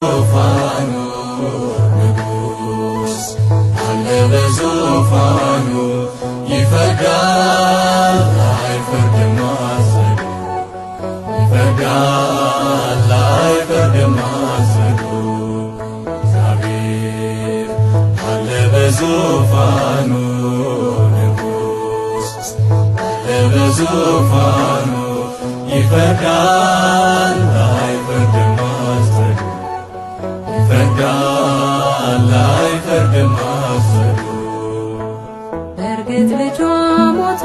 ዙፋኑ ንጉሥ አለ በዙፋኑ ይፈርዳል አይፈርድም አዘኑ ይፈርዳል አይፈርድም አዘኑ እግዚአብሔር አለ በዙፋኑ ንጉሥ አለ በዙፋኑ ይፈርዳል አይፈርድም አዘኑ ይፈርዳል አይፈርድም አዘኑ በእርግጥ ልጇ ሞቶ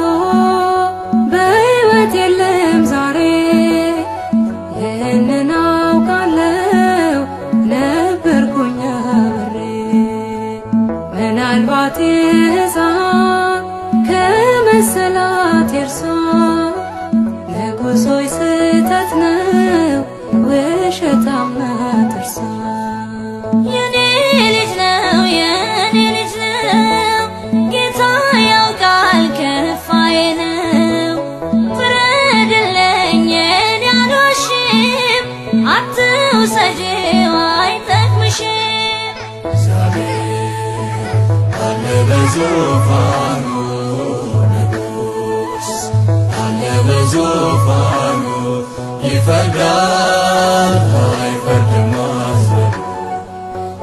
በሕይወት የለም ዛሬ ይህንን አውቃለሁ ነበርኩኝ አብሬ ምናልባት ሕፃን ከመሰላት የእርሷ ንጉሥ ሆይ ስህተት ነው ውሸታም ናት እርሷ የኔ ልጅ ነው የኔ ልጅ ነው ጌታ ያውቃል ከፋዬ ነው ፍረድልኝ እኔ አልዋሽም አትውሰጂው አይጠቅምሽም እግዚአብሔር አለ በዙፋኑ ንጉሥ አለ በዙፋኑ ይፈርዳል አይፈርድም አዘኑ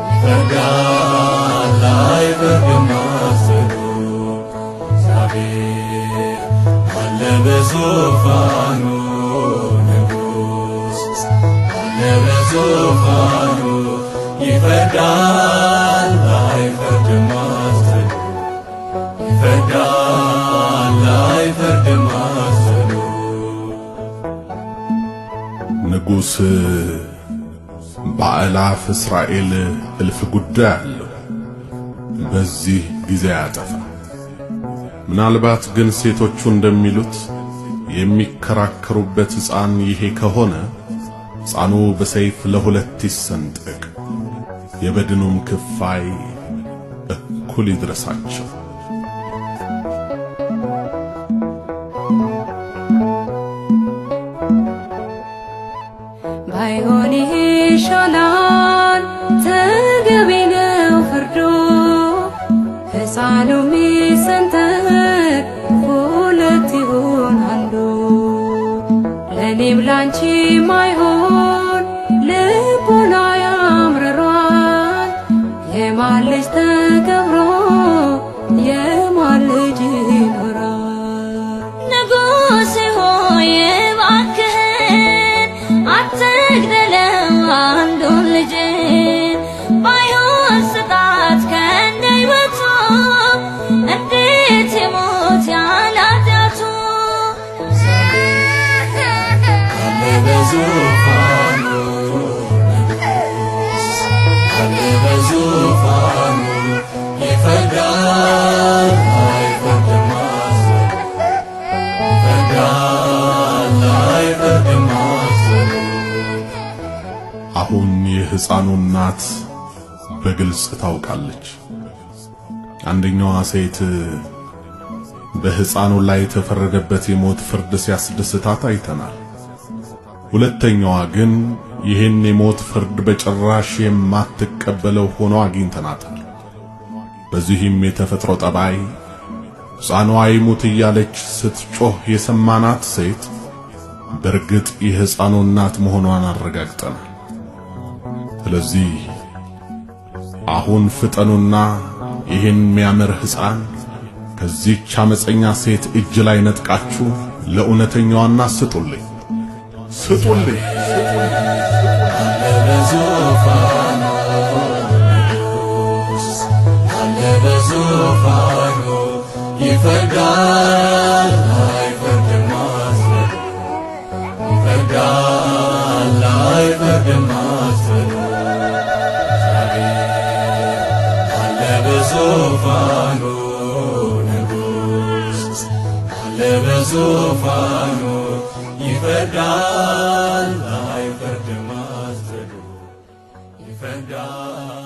ይፈርዳል አይፈርድም አዘኑ እግዚአብሔር አለ በዙፋኑ ንጉሥ አለ በዙፋኑ ይፈርዳል አይፈርድም አዘኑ ይፈርዳል አይፈርድም አዘኑ ንጉሥ በአእላፍ እስራኤል እልፍ ጉዳይ አለው በዚህ ጊዜ ያጠፋ ምናልባት ግን ሴቶቹ እንደሚሉት የሚከራከሩበት ሕፃን ይሄ ከሆነ ሕፃኑ በሰይፍ ለሁለት ይሰንጠቅ የበድኑም ክፋይ እኩል ይድረሳቸው ባይሆን ይሻላል ተገቢ ነው ፍርዶ ሕፃኑ ሚሰንጠቅ ሁለት ይሁን አንዱ ለኔም ላንቺም አይሆን ልቦና ያምርሯል የማን ልጅ ተከብሮ የማን ልጅ ይኖራል ንጉሥ ሆይ እባክህን አትግደለው አንዱን ልጅን ባይሆን ስጣት ከነ ሕይወቱ እንዴት ይሞት ያለ ኃጢአቱ አለ በዙፋኑ ንጉሥ አለ በዙፋኑ ይፈርዳል አይፈርድም አዘኑ ይፈርዳል አይፈርድም አዘኑ አሁን የሕፃኑ እናት በግልጽ ታውቃለች አንደኛዋ ሴት በሕፃኑ ላይ የተፈረደበት የሞት ፍርድ ሲያስደስታት አይተናል ሁለተኛዋ ግን ይህን የሞት ፍርድ በጭራሽ የማትቀበለው ሆኖ አግኝተናታል በዚህም የተፈጥሮ ጠባይ ሕፃኗ ይሙት እያለች ስትጮህ የሰማናት ሴት በእርግጥ የሕፃኑ እናት መሆኗን አረጋግጠናል ስለዚህ አሁን ፍጠኑና ይህን የሚያምር ሕፃን ከዚህች አመፀኛ ሴት እጅ ላይ ነጥቃችሁ ለእውነተኛዋና ስጡልኝ አለ በዙፋኑ ንጉሥ አለ በዙፋኑ ይፈርዳል አይፈርድም አዘኑ ይፈርዳል አይፈርድም አዘኑ አለ በዙፋኑ ንጉሥ አለ በዙፋኑ ይፈርዳል አይፈርድም አዘኑ ይፈርዳል